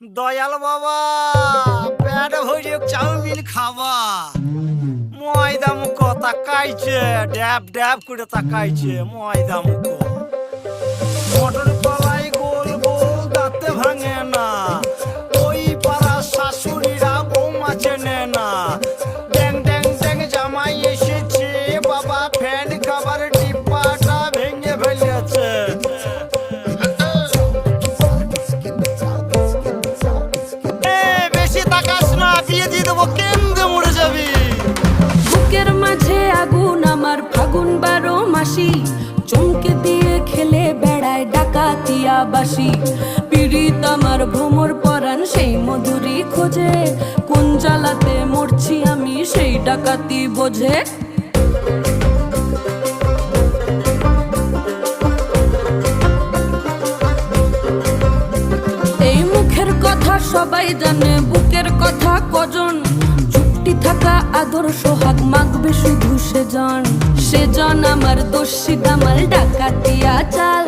দয়াল বাবা পেট ভরে চাউমিন খাবা ময়দা মুখ তাকাইছে ড্যাব ড্যাব করে তাকাইছে ময়দা মুখ মটর কলাই গোল গোল দাঁতে ভাঙে না ওই পাড়া শাশুড়িরা বৌমা চেনে না ড্যাং ড্যাং ড্যাং জামাই এসেছে বাবা ফ্যান খাবার ডিব্বাটা ভেঙে ফেলেছে বেশি তাকাস না বিয়ে দিয়ে দেবো কেন্দ্রে মরে যাবি বুকের মাঝে আগুন আমার ফাগুন 12 মাসি চমকে দিয়ে খেলে বেড়ায় ডাকাতিয়া বাসি পীড়িত আমার ভ্রমর পরাণ সেই মধুরী খোঁজে কোন জ্বালাতে মরছি আমি সেই ডাকাতি বোঝে এই মুখের কথা সবাই জানে বুকের কথা কজন চুপটি থাকা আদর সোহাগ মাগবে শুধু সেজন আমার দোষী দামাল ডাকাতিয়া চাল